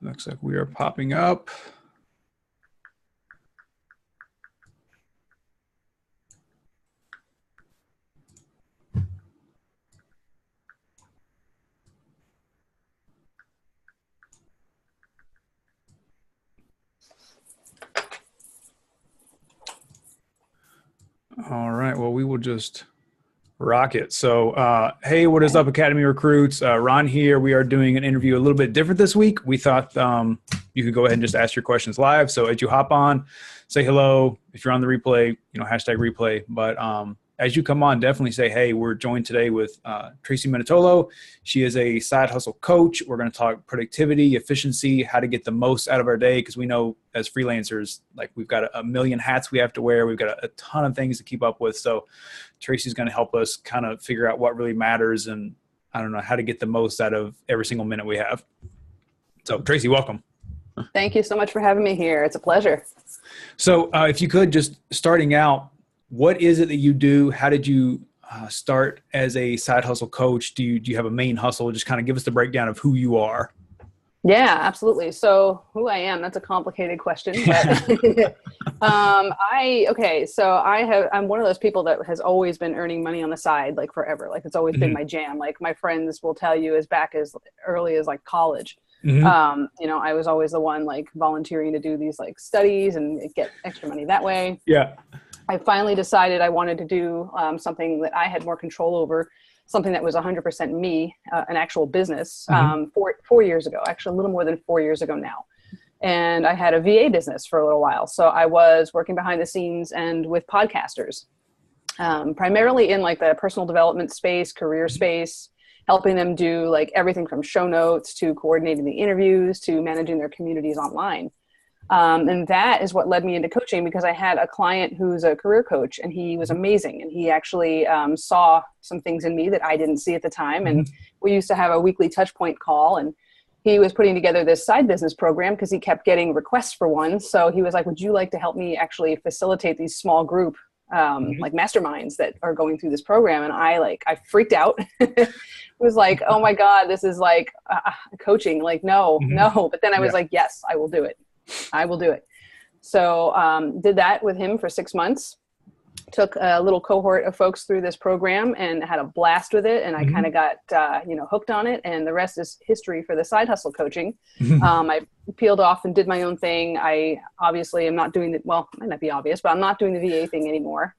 Looks like we are popping up. All right. Well, we will just rock it. So, hey, what is up, Academy Recruits? Ron here. We are doing an interview a little bit different this week. We thought you could go ahead and just ask your questions live. So as you hop on, say hello. If you're on the replay, hashtag replay. But as you come on, definitely say, hey, we're joined today with Tracey Minutolo. She is a side hustle coach. We're going to talk productivity, efficiency, how to get the most out of our day. Because we know as freelancers, like we've got a million hats we have to wear. We've got a ton of things to keep up with. So Tracey's going to help us kind of figure out what really matters and, I don't know, how to get the most out of every single minute we have. So Tracey, welcome. Thank you so much for having me here. It's a pleasure. So if you could, just starting out, what is it that you do? How did you start as a side hustle coach? Do you have a main hustle? Just kind of give us the breakdown of who you are. Yeah, absolutely. So who I am, that's a complicated question, but I'm one of those people that has always been earning money on the side, like forever. Like it's always been my jam. Like my friends will tell you as back as early as like college. I was always the one like volunteering to do these like studies and get extra money that way. Yeah. I finally decided I wanted to do something that I had more control over, something that was 100% me, an actual business, 4 years ago, actually a little more than 4 years ago now. And I had a VA business for a little while. So I was working behind the scenes and with podcasters, primarily in like the personal development space, career space, helping them do like everything from show notes to coordinating the interviews to managing their communities online. And that is what led me into coaching, because I had a client who's a career coach and he was amazing. And he actually saw some things in me that I didn't see at the time. And we used to have a weekly touch point call, and he was putting together this side business program because he kept getting requests for one. So he was like, would you like to help me actually facilitate these small group like masterminds that are going through this program? And I freaked out. Was like, oh my God, this is like coaching. Like, no. But then I was like, yes, I will do it. I will do it. So did that with him for 6 months, took a little cohort of folks through this program and had a blast with it. And I kind of got, hooked on it. And the rest is history for the side hustle coaching. I peeled off and did my own thing. I obviously am not doing it. Well, it might not be obvious, but I'm not doing the VA thing anymore.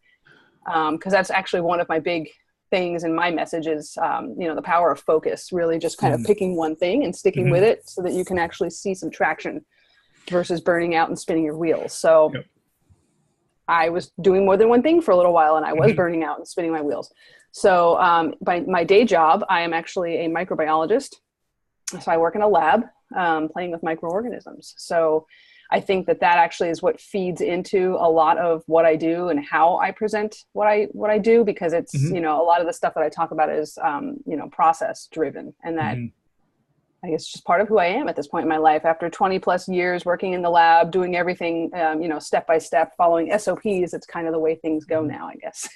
Because that's actually one of my big things in my message is, the power of focus, really just kind of picking one thing and sticking with it so that you can actually see some traction versus burning out and spinning your wheels. So I was doing more than one thing for a little while, and I was burning out and spinning my wheels. So by my day job, I am actually a microbiologist. So I work in a lab playing with microorganisms. So I think that actually is what feeds into a lot of what I do and how I present what I do, because it's, a lot of the stuff that I talk about is, process driven, and that I guess just part of who I am at this point in my life. After 20 plus years working in the lab, doing everything, step by step, following SOPs, it's kind of the way things go now, I guess.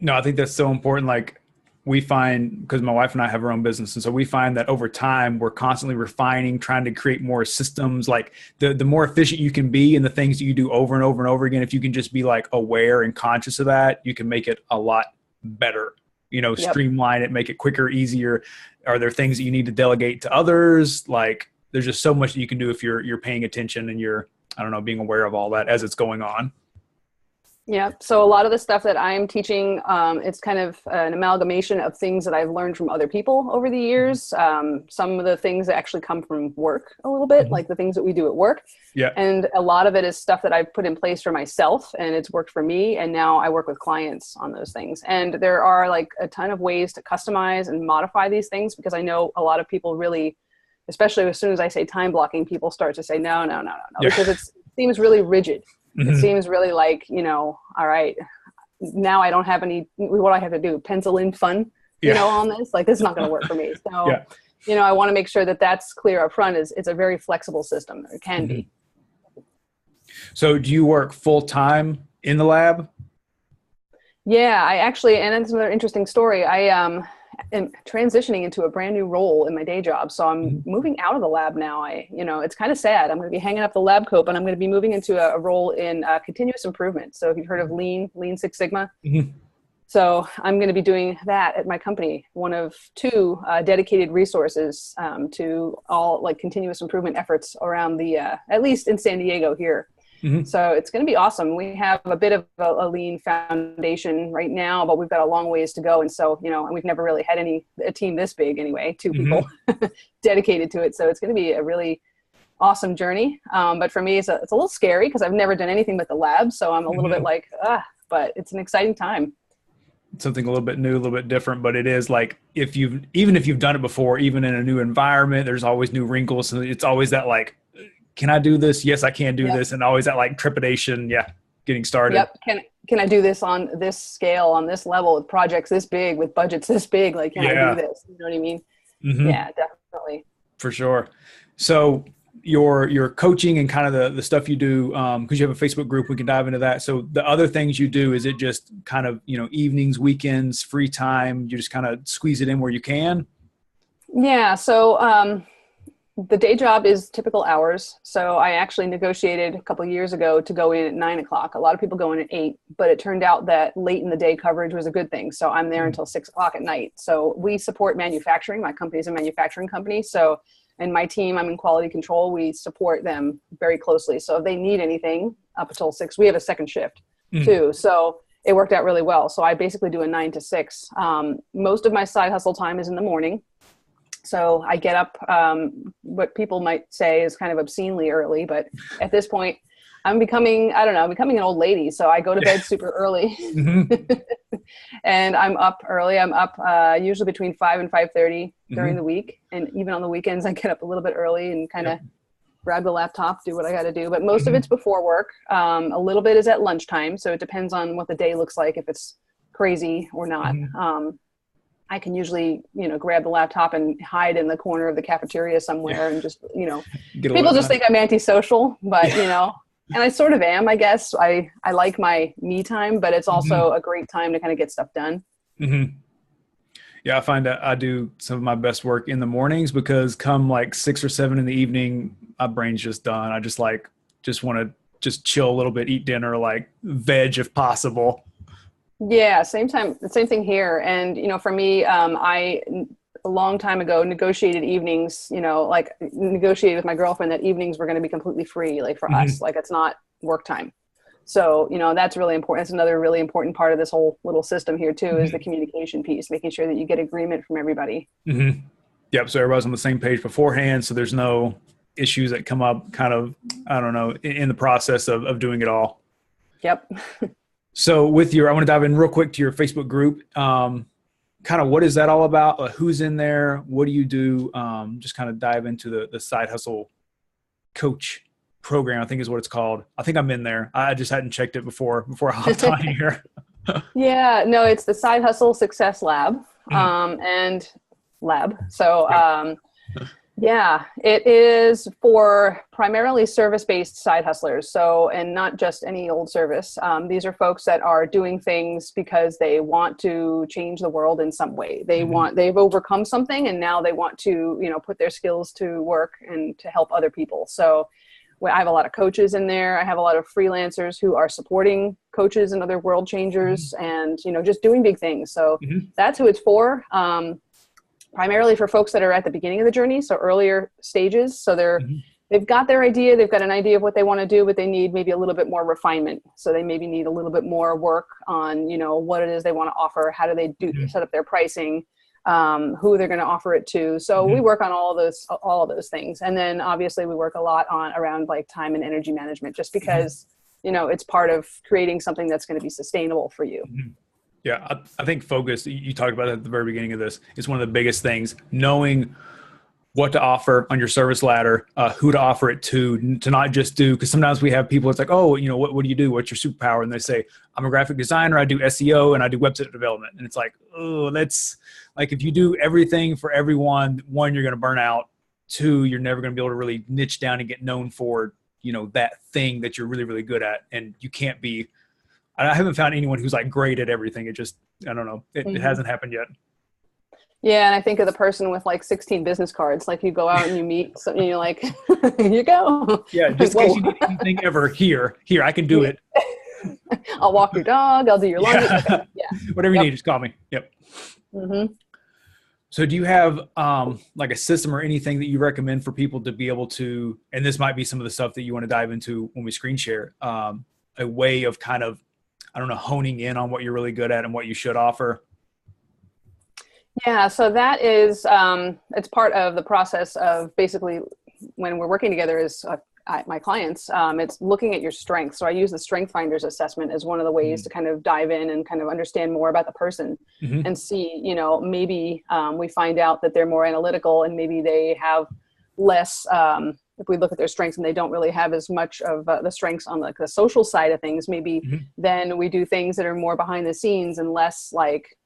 No, I think that's so important. Like we find, because my wife and I have our own business. And so we find that over time, we're constantly refining, trying to create more systems. Like the more efficient you can be in the things that you do over and over and over again, if you can just be like aware and conscious of that, you can make it a lot better. Streamline it, make it quicker, easier. Are there things that you need to delegate to others? Like there's just so much that you can do if you're paying attention and you're, being aware of all that as it's going on. Yeah. So a lot of the stuff that I'm teaching, it's kind of an amalgamation of things that I've learned from other people over the years. Some of the things that actually come from work a little bit, like the things that we do at work. Yeah. And a lot of it is stuff that I've put in place for myself, and it's worked for me. And now I work with clients on those things. And there are like a ton of ways to customize and modify these things, because I know a lot of people really, especially as soon as I say time blocking, people start to say, no, because it seems really rigid. It seems really like, all right, now I don't have any, what do I have to do? Pencil in fun, on this? Like, this is not going to work for me. So, I want to make sure that that's clear up front. It's a very flexible system. It can be. So do you work full time in the lab? Yeah, I actually, and it's another interesting story. am transitioning into a brand new role in my day job. So I'm moving out of the lab now. It's kind of sad. I'm going to be hanging up the lab coat, but I'm going to be moving into a role in continuous improvement. So if you've heard of Lean Six Sigma. So I'm going to be doing that at my company, one of two dedicated resources to all like continuous improvement efforts around the, at least in San Diego here. So it's going to be awesome. We have a bit of a lean foundation right now, but we've got a long ways to go. And so, and we've never really had a team this big anyway, two people dedicated to it. So it's going to be a really awesome journey. But for me, it's a little scary because I've never done anything but the lab. So I'm a little bit like, but it's an exciting time. Something a little bit new, a little bit different, but it is like, even if you've done it before, even in a new environment, there's always new wrinkles. So it's always that like, can I do this? Yes, I can do this. And always that like trepidation. Yeah. Getting started. Yep. Can I do this on this scale, on this level, with projects this big, with budgets this big? Like, can I do this? You know what I mean? Yeah, definitely. For sure. So your coaching and kind of the stuff you do, because you have a Facebook group, we can dive into that. So the other things you do, is it just kind of, evenings, weekends, free time, you just kind of squeeze it in where you can? Yeah. So, the day job is typical hours. So I actually negotiated a couple of years ago to go in at 9 o'clock. A lot of people go in at 8, but it turned out that late in the day coverage was a good thing. So I'm there until 6 o'clock at night. So we support manufacturing. My company is a manufacturing company. So, and my team, I'm in quality control. We support them very closely. So if they need anything up until 6, we have a second shift too. So it worked out really well. So I basically do a 9 to 6. Most of my side hustle time is in the morning. So I get up, what people might say is kind of obscenely early, but at this point I'm becoming an old lady. So I go to bed super early and I'm up early. I'm up usually between 5 and 5:30 during the week. And even on the weekends, I get up a little bit early and kind of grab the laptop, do what I got to do. But most of it's before work. A little bit is at lunchtime. So it depends on what the day looks like, if it's crazy or not. I can usually, grab the laptop and hide in the corner of the cafeteria somewhere and just, people just think I'm antisocial, but, and I sort of am, I guess. I like my me time, but it's also a great time to kind of get stuff done. Yeah, I find that I do some of my best work in the mornings, because come like 6 or 7 in the evening, my brain's just done. I just want to just chill a little bit, eat dinner, like veg if possible. Yeah, same thing here. And, for me, I, a long time ago, negotiated evenings, negotiated with my girlfriend that evenings were going to be completely free, like for us, like it's not work time. So, that's really important. That's another really important part of this whole little system here too, is the communication piece, making sure that you get agreement from everybody. Yep. So everybody's on the same page beforehand. So there's no issues that come up kind of, I don't know, in the process of doing it all. Yep. So I want to dive in real quick to your Facebook group. Kind of what is that all about? Who's in there? What do you do? Just kind of dive into the side hustle coach program, I think is what it's called. I think I'm in there. I just hadn't checked it before I hopped on here. Yeah, no, it's the Side Hustle Success Lab and lab. So yeah, it is for primarily service-based side hustlers. So, and not just any old service. These are folks that are doing things because they want to change the world in some way. They've overcome something, and now they want to, put their skills to work and to help other people. So I have a lot of coaches in there. I have a lot of freelancers who are supporting coaches and other world changers and, just doing big things. So that's who it's for. Primarily for folks that are at the beginning of the journey, so earlier stages. So they've got their idea, they've got an idea of what they want to do, but they need maybe a little bit more refinement. So they maybe need a little bit more work on, what it is they want to offer, how do they set up their pricing, who they're going to offer it to. So we work on all of those things. And then obviously we work a lot around like time and energy management, just because, it's part of creating something that's going to be sustainable for you. Yeah, I think focus, you talked about it at the very beginning of this, is one of the biggest things. Knowing what to offer on your service ladder, who to offer it to not just do, because sometimes we have people, it's like, oh, what do you do? What's your superpower? And they say, I'm a graphic designer, I do SEO, and I do website development. And it's like, oh, that's like, if you do everything for everyone, one, you're going to burn out. Two, you're never going to be able to really niche down and get known for, that thing that you're really, really good at. And you can't be, I haven't found anyone who's like great at everything. It just, I don't know. It hasn't happened yet. Yeah, and I think of the person with like 16 business cards. Like you go out and you meet, and you're like, here you go. Yeah, just in case you need anything ever, here, I can do it. I'll walk your dog. I'll do your laundry. Yeah. Okay. Yeah. Whatever you need, just call me. Yep. Mm-hmm. So do you have like a system or anything that you recommend for people to be able to, and this might be some of the stuff that you want to dive into when we screen share, a way of kind of, I don't know, honing in on what you're really good at and what you should offer? Yeah, so that is, it's part of the process of basically when we're working together as my clients, it's looking at your strengths. So I use the Strength Finders assessment as one of the ways to kind of dive in and kind of understand more about the person and see, maybe we find out that they're more analytical and maybe they have less, if we look at their strengths and they don't really have as much of the strengths on the social side of things, maybe then we do things that are more behind the scenes and less like,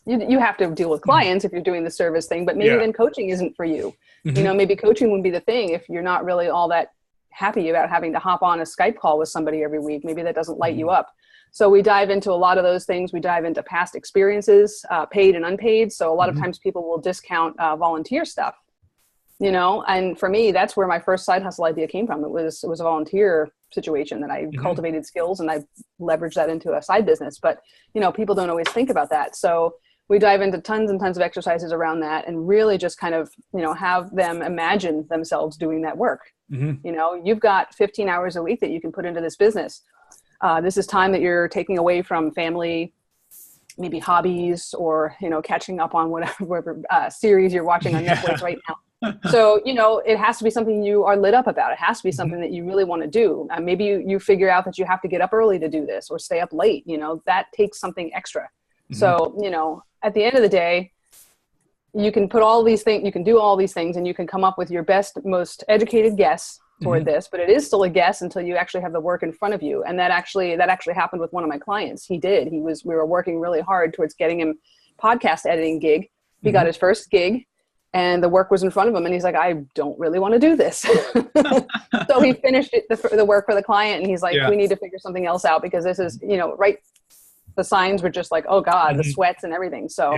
you have to deal with clients if you're doing the service thing, but maybe then coaching isn't for you. Maybe coaching would be the thing if you're not really all that happy about having to hop on a Skype call with somebody every week. Maybe that doesn't light you up. So we dive into a lot of those things. We dive into past experiences, paid and unpaid. So a lot of times people will discount volunteer stuff, and for me, that's where my first side hustle idea came from. It was a volunteer situation that I cultivated skills and I leveraged that into a side business. But, people don't always think about that. So we dive into tons and tons of exercises around that and really just kind of, have them imagine themselves doing that work. You've got 15 hours a week that you can put into this business. This is time that you're taking away from family, maybe hobbies, or, catching up on whatever series you're watching on Netflix right now. So, it has to be something you are lit up about. It has to be something that you really want to do. Maybe you figure out that you have to get up early to do this or stay up late, that takes something extra. So, at the end of the day, you can put all these things, you can do all these things and you can come up with your best, most educated guess toward this, but it is still a guess until you actually have the work in front of you. And that actually happened with one of my clients. We were working really hard towards getting him podcast editing gig. He got his first gig and the work was in front of him and he's like, I don't really want to do this. So he finished the work for the client and he's like, we need to figure something else out because this is, right. The signs were just like, oh God, the sweats and everything. So,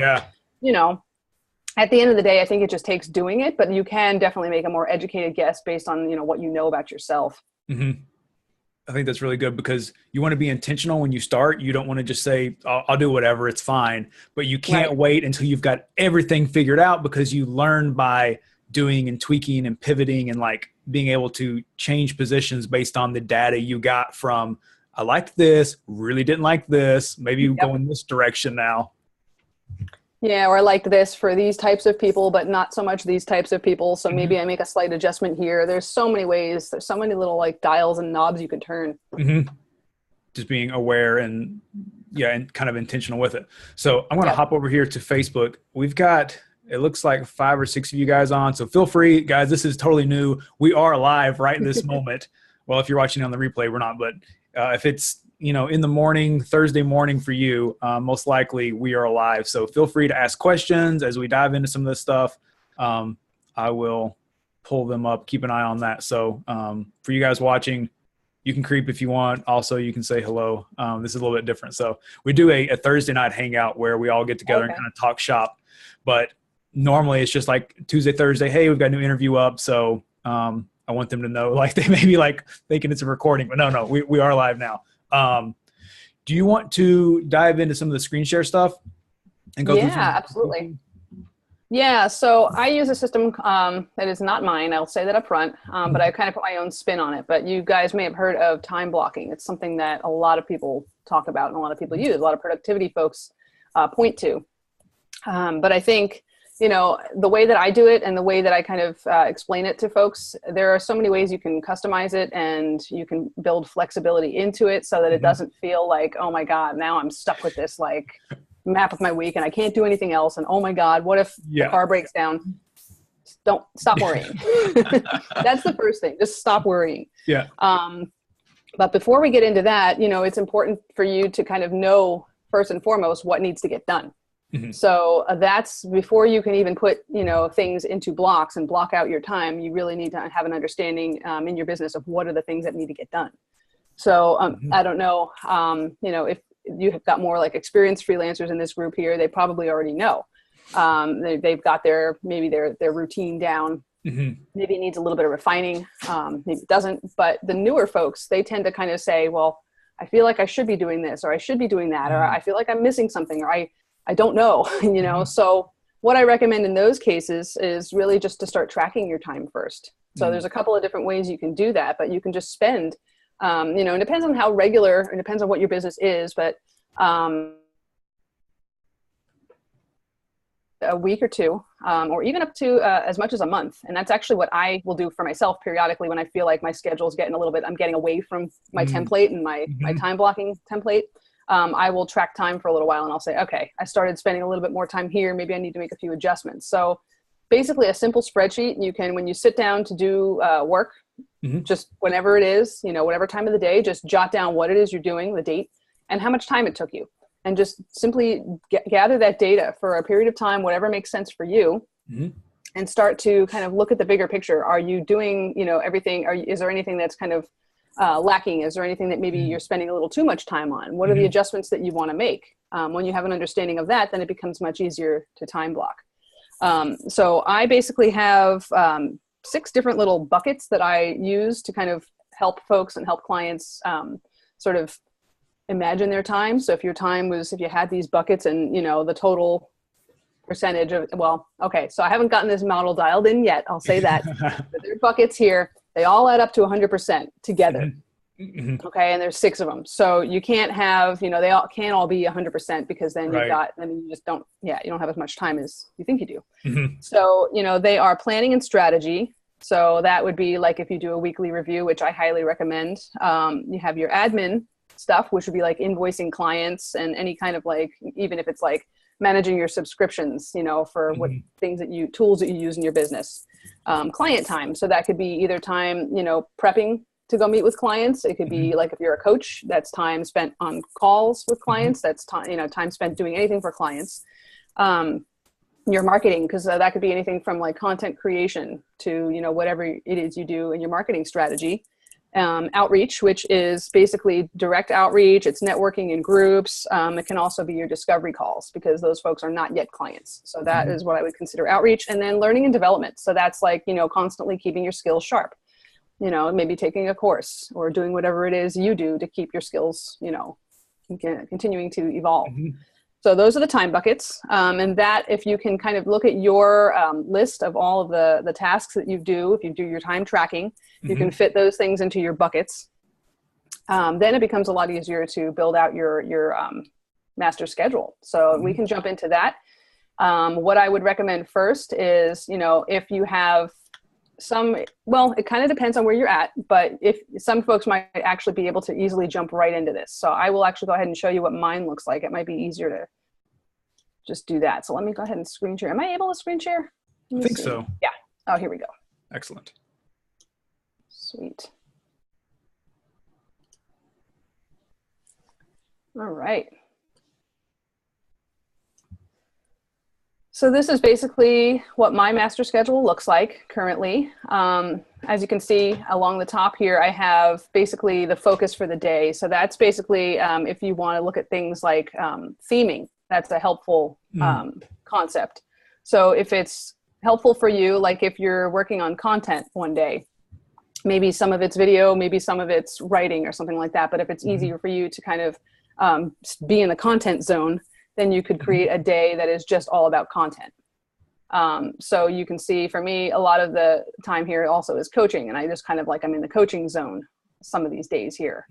at the end of the day, I think it just takes doing it, but you can definitely make a more educated guess based on, what you know about yourself. I think that's really good because you want to be intentional when you start. You don't want to just say, I'll do whatever, it's fine. But you can't wait until you've got everything figured out because you learn by doing and tweaking and pivoting and like being able to change positions based on the data you got from, I liked this, really didn't like this. Maybe you go in this direction now. Yeah, or I liked this for these types of people, but not so much these types of people. So maybe I make a slight adjustment here. There's so many ways. There's so many little like dials and knobs you can turn. Just being aware and kind of intentional with it. So I'm going to hop over here to Facebook. We've got, it looks like 5 or 6 of you guys on. So feel free, guys. This is totally new. We are live right in this moment. Well, if you're watching on the replay, we're not, but if it's, in the morning, Thursday morning for you, most likely we are alive. So feel free to ask questions as we dive into some of this stuff. I will pull them up, keep an eye on that. So for you guys watching, you can creep if you want. Also, you can say hello. This is a little bit different. So we do a Thursday night hangout where we all get together and kind of talk shop. But normally it's just like Tuesday, Thursday, hey, we've got a new interview up. So I want them to know, like they may be like thinking it's a recording, but no, we are live now. Do you want to dive into some of the screen share stuff and go through? Yeah, absolutely. Yeah. So I use a system that is not mine. I'll say that up front, but I kind of put my own spin on it. But you guys may have heard of time blocking. It's something that a lot of people talk about and a lot of people use. A lot of productivity folks point to. But I think, the way that I do it and the way that I kind of explain it to folks, there are so many ways you can customize it and you can build flexibility into it so that it doesn't feel like, oh my God, now I'm stuck with this like map of my week and I can't do anything else. And oh my God, what if the car breaks down? Don't stop worrying. That's the first thing. Just stop worrying. Yeah. But before we get into that, it's important for you to kind of know first and foremost what needs to get done. So that's before you can even put, things into blocks and block out your time. You really need to have an understanding in your business of what are the things that need to get done. So I don't know, you have got more like experienced freelancers in this group here, they probably already know. They've got maybe their routine down. Mm-hmm. Maybe it needs a little bit of refining. Maybe it doesn't. But the newer folks, they tend to kind of say, well, I feel like I should be doing this, or I should be doing that, or I feel like I'm missing something, or I don't know, you know? So what I recommend in those cases is really just to start tracking your time first. So there's a couple of different ways you can do that, but you can just spend, you know, it depends on how regular, it depends on what your business is, but a week or two, or even up to as much as a month. And that's actually what I will do for myself periodically when I feel like my schedule is getting a little bit, I'm getting away from my template and my time blocking template. I will track time for a little while and I'll say, okay, I started spending a little bit more time here. Maybe I need to make a few adjustments. So basically a simple spreadsheet. You can, when you sit down to do work, just whenever it is, you know, whatever time of the day, just jot down what it is you're doing, the date, and how much time it took you. And just simply gather that data for a period of time, whatever makes sense for you, and start to kind of look at the bigger picture. Are you doing, you know, everything? Is there anything that's kind of lacking? Is there anything that maybe you're spending a little too much time on? What are the adjustments that you want to make? When you have an understanding of that, then it becomes much easier to time block. So I basically have 6 different little buckets that I use to kind of help folks and help clients sort of imagine their time. So if your time was, if you had these buckets and, you know, the total percentage of, well, okay, so I haven't gotten this model dialed in yet. I'll say that. But there are buckets here. They all add up to 100% together. Okay. And there's 6 of them. So you can't have, you know, they all can't all be 100% because then you've got, I mean, you just don't, you don't have as much time as you think you do. So, you know, they are planning and strategy. So that would be like if you do a weekly review, which I highly recommend. You have your admin stuff, which would be like invoicing clients and any kind of like, even if it's like managing your subscriptions, you know, for what things that tools that you use in your business. Client time. So that could be either time, you know, prepping to go meet with clients. It could be like if you're a coach, that's time spent on calls with clients. That's time, you know, time spent doing anything for clients. Your marketing, because that could be anything from like content creation to, you know, whatever it is you do in your marketing strategy. Outreach, which is basically direct outreach. It's networking in groups. It can also be your discovery calls because those folks are not yet clients. So that is what I would consider outreach. And then learning and development. So that's like, you know, constantly keeping your skills sharp, you know, maybe taking a course or doing whatever it is you do to keep your skills, you know, continuing to evolve. So those are the time buckets. And that, if you can kind of look at your list of all of the tasks that you do, if you do your time tracking, you can fit those things into your buckets. Then it becomes a lot easier to build out your master schedule. So we can jump into that. What I would recommend first is, you know, if you have well, it kind of depends on where you're at, but if some folks might actually be able to easily jump right into this. So I will actually go ahead and show you what mine looks like. It might be easier to just do that. So let me go ahead and screen share. Am I able to screen share? I think so. Yeah. Oh, here we go. Excellent. Sweet. All right. So this is basically what my master schedule looks like currently. As you can see along the top here, I have basically the focus for the day. So that's basically if you want to look at things like theming, that's a helpful concept. So if it's helpful for you, like if you're working on content one day, maybe some of it's video, maybe some of it's writing or something like that. But if it's easier for you to kind of be in the content zone, then you could create a day that is just all about content. So you can see for me, a lot of the time here also is coaching. And I just kind of like, I'm in the coaching zone some of these days here.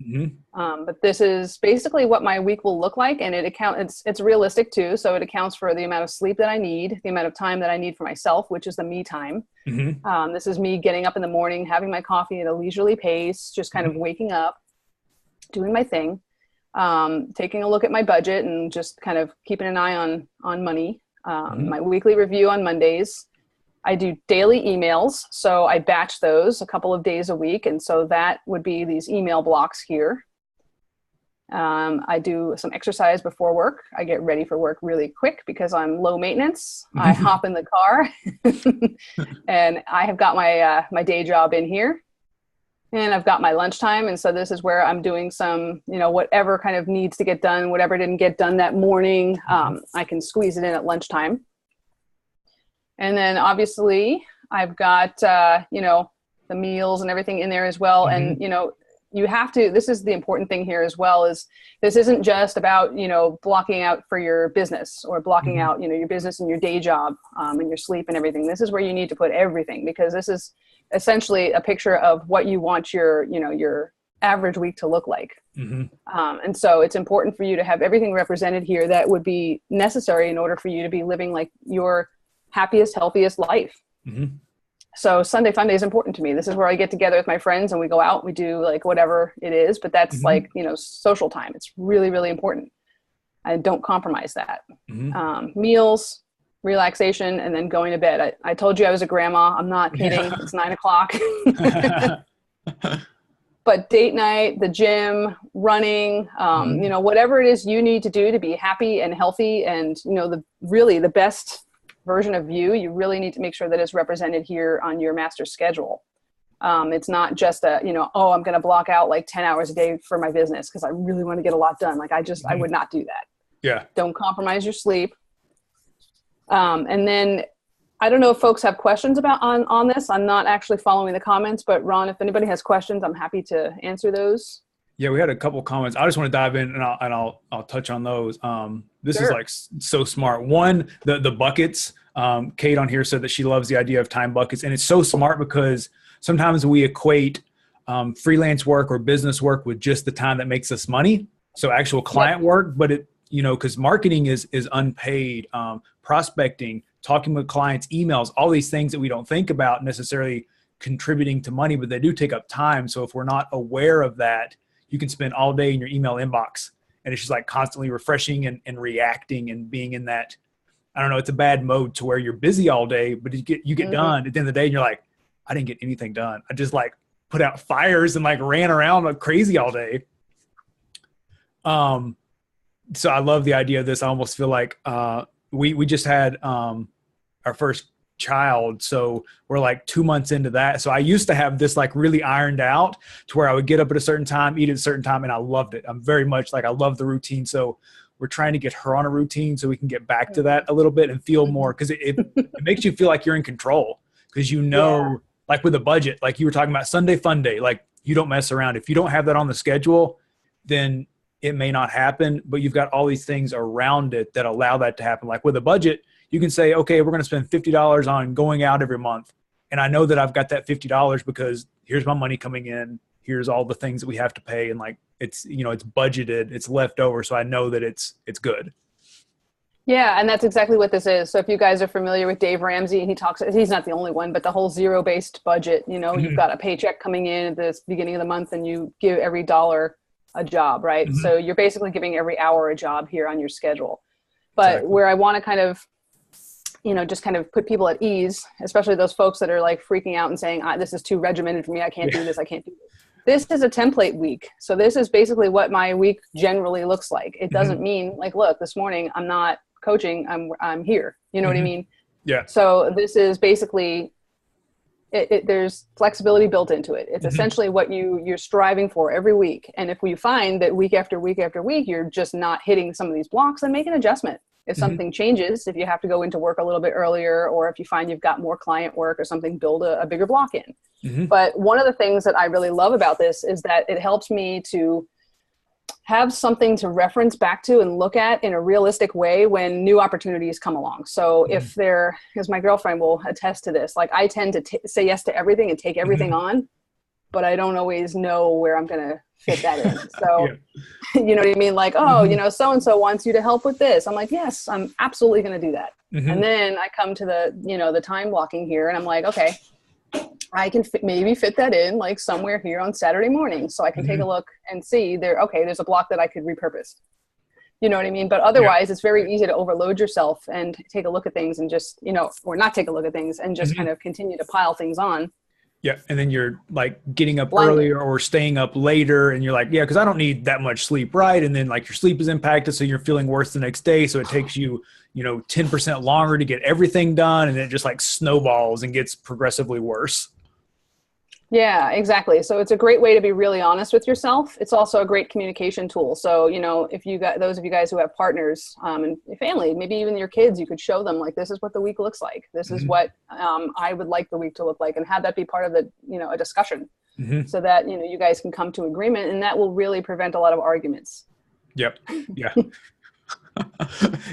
But this is basically what my week will look like. And it's realistic too. So it accounts for the amount of sleep that I need, the amount of time that I need for myself, which is the me time. This is me getting up in the morning, having my coffee at a leisurely pace, just kind of waking up, doing my thing. Taking a look at my budget and just kind of keeping an eye on money. My weekly review on Mondays. I do daily emails. So I batch those a couple of days a week. And so that would be these email blocks here. I do some exercise before work. I get ready for work really quick because I'm low maintenance. I hop in the car and I have got my day job in here. And I've got my lunchtime. And so this is where I'm doing some, whatever kind of needs to get done, whatever didn't get done that morning, I can squeeze it in at lunchtime. And then obviously I've got, the meals and everything in there as well. And, you have to, this is the important thing here as well, is this isn't just about, blocking out for your business or blocking out, your business and your day job and your sleep and everything. This is where you need to put everything, because this is essentially a picture of what you want your, your average week to look like. And so it's important for you to have everything represented here that would be necessary in order for you to be living like your happiest, healthiest life. So Sunday Fun Day is important to me. This is where I get together with my friends and we go out, we do like whatever it is, but that's like, social time. It's really, really important. I don't compromise that. Meals, relaxation, and then going to bed. I told you I was a grandma. I'm not kidding. Yeah. It's 9 o'clock. But date night, the gym, running, whatever it is you need to do to be happy and healthy and, the best version of you really need to make sure that it's represented here on your master schedule. It's not just I'm going to block out like 10 hours a day for my business because I really want to get a lot done. Like I would not do that. Yeah. Don't compromise your sleep. And then I don't know if folks have questions about on this. I'm not actually following the comments, but Ron, if anybody has questions, I'm happy to answer those. Yeah, we had a couple comments. I just want to dive in and I'll touch on those. This is like so smart. One, the buckets. Kate on here said that she loves the idea of time buckets, and it's so smart because sometimes we equate freelance work or business work with just the time that makes us money. So actual client work, but it, because marketing is unpaid, prospecting, talking with clients, emails, all these things that we don't think about necessarily contributing to money, but they do take up time. So if we're not aware of that, you can spend all day in your email inbox and it's just like constantly refreshing and reacting and being in that, I don't know, it's a bad mode to where you're busy all day, but you get done at the end of the day and you're like, I didn't get anything done. I just like put out fires and like ran around like crazy all day. So I love the idea of this. I almost feel like we just had our first child. So we're like 2 months into that. So I used to have this like really ironed out to where I would get up at a certain time, eat at a certain time, and I loved it. I'm very much like, I love the routine. So we're trying to get her on a routine so we can get back to that a little bit and feel more, because it makes you feel like you're in control, because like with a budget, like you were talking about Sunday Fun Day, like you don't mess around. If you don't have that on the schedule, then it may not happen, but you've got all these things around it that allow that to happen. Like with a budget, you can say, okay, we're going to spend $50 on going out every month. And I know that I've got that $50 because here's my money coming in. Here's all the things that we have to pay. And like, it's, it's budgeted, it's left over. So I know that it's good. Yeah. And that's exactly what this is. So if you guys are familiar with Dave Ramsey, and he's not the only one, but the whole zero-based budget, you've got a paycheck coming in at the beginning of the month and you give every dollar a job, right? So you're basically giving every hour a job here on your schedule. But where I want to kind of, just kind of put people at ease, especially those folks that are like freaking out and saying, this is too regimented for me. I can't do this. I can't do this. This is a template week. So this is basically what my week generally looks like. It doesn't mean like, look, this morning I'm not coaching. I'm here. You know what I mean? Yeah. So this is basically, there's flexibility built into it. It's essentially what you're striving for every week. And if we find that week after week after week, you're just not hitting some of these blocks, then make an adjustment. If something changes, if you have to go into work a little bit earlier, or if you find you've got more client work or something, build a bigger block in. But one of the things that I really love about this is that it helps me to have something to reference back to and look at in a realistic way when new opportunities come along. So if because my girlfriend will attest to this, like I tend to say yes to everything and take everything on, but I don't always know where I'm going to fit that in. So, you know what I mean? Like, so-and-so wants you to help with this. I'm like, yes, I'm absolutely going to do that. And then I come to the time blocking here and I'm like, okay, I can maybe fit that in like somewhere here on Saturday morning. So I can take a look and see there's a block that I could repurpose. You know what I mean? But otherwise it's very easy to overload yourself and take a look at things and just, or not take a look at things and just kind of continue to pile things on. Yeah. And then you're like getting up earlier or staying up later and you're like, yeah, because I don't need that much sleep. Right. And then like your sleep is impacted. So you're feeling worse the next day. So it takes you, 10% longer to get everything done. And it just like snowballs and gets progressively worse. Yeah, exactly. So it's a great way to be really honest with yourself. It's also a great communication tool. So, if you got those of you guys who have partners and family, maybe even your kids, you could show them like, this is what the week looks like. This is what I would like the week to look like, and have that be part of the, a discussion so that, you guys can come to agreement, and that will really prevent a lot of arguments. Yep. Yeah.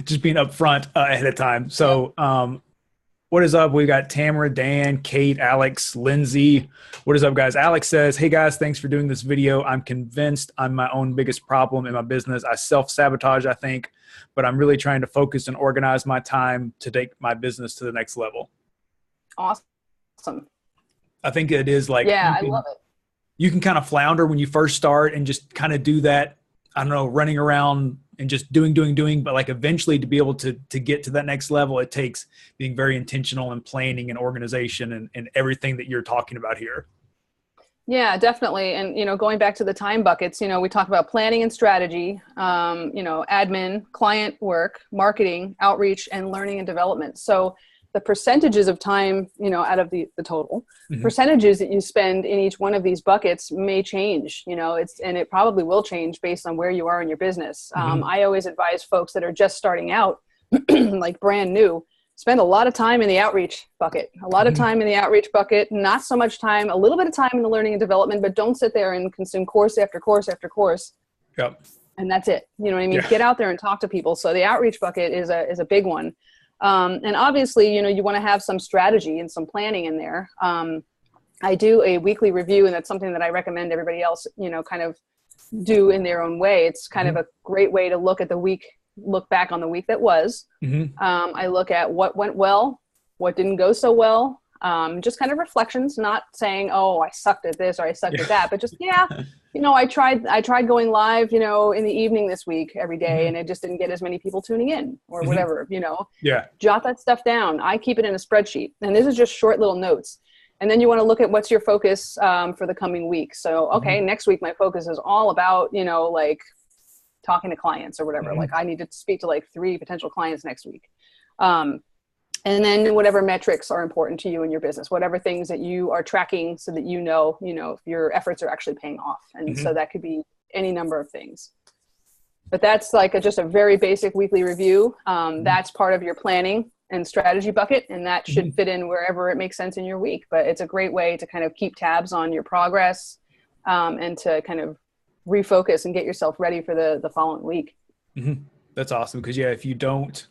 Just being upfront ahead of time. So, what is up? We've got Tamara, Dan, Kate, Alex, Lindsay. What is up, guys? Alex says, hey, guys, thanks for doing this video. I'm convinced I'm my own biggest problem in my business. I self-sabotage, I think, but I'm really trying to focus and organize my time to take my business to the next level. Awesome. I think it is like, yeah, I love it. You can kind of flounder when you first start and just kind of do that, I don't know, running around and just doing, but like eventually to be able to get to that next level, it takes being very intentional and planning and organization and everything that you're talking about here. Yeah, definitely. And, going back to the time buckets, we talk about planning and strategy, admin, client work, marketing, outreach, and learning and development. So the percentages of time, out of the total percentages that you spend in each one of these buckets may change, and it probably will change based on where you are in your business. I always advise folks that are just starting out, like brand new, spend a lot of time in the outreach bucket, not so much time, a little bit of time in the learning and development, but don't sit there and consume course after course after course. Yep. And that's it. You know what I mean? Yeah. Get out there and talk to people. So the outreach bucket is a big one. And obviously, you want to have some strategy and some planning in there. I do a weekly review, and that's something that I recommend everybody else, kind of do in their own way. It's kind of a great way to look back on the week that was. I look at what went well, what didn't go so well, just kind of reflections, not saying, oh, I sucked at this or I sucked at that, but just, I tried going live, in the evening this week every day, and it just didn't get as many people tuning in or whatever, Yeah. Jot that stuff down. I keep it in a spreadsheet, and this is just short little notes. And then you want to look at what's your focus for the coming week. So, okay, next week, my focus is all about, like talking to clients or whatever. Like I need to speak to like 3 potential clients next week. And then whatever metrics are important to you in your business, whatever things that you are tracking so that if your efforts are actually paying off. And so that could be any number of things. But that's like just a very basic weekly review. That's part of your planning and strategy bucket, and that should fit in wherever it makes sense in your week. But it's a great way to kind of keep tabs on your progress and to kind of refocus and get yourself ready for the following week. That's awesome. Because if you don't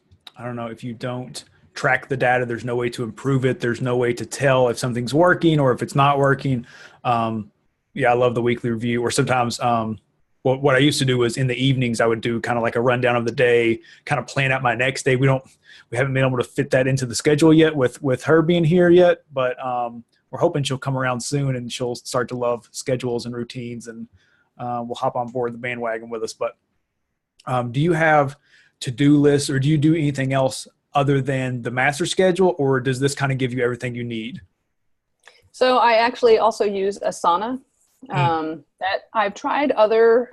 track the data, there's no way to improve it. There's no way to tell if something's working or if it's not working. I love the weekly review. Or sometimes what I used to do was in the evenings, I would do kind of like a rundown of the day, kind of plan out my next day. We haven't been able to fit that into the schedule yet with her being here yet, but we're hoping she'll come around soon and she'll start to love schedules and routines, and we'll hop on board the bandwagon with us. But do you have to-do lists, or do you do anything else other than the master schedule, or does this kind of give you everything you need? So I actually also use Asana. That I've tried other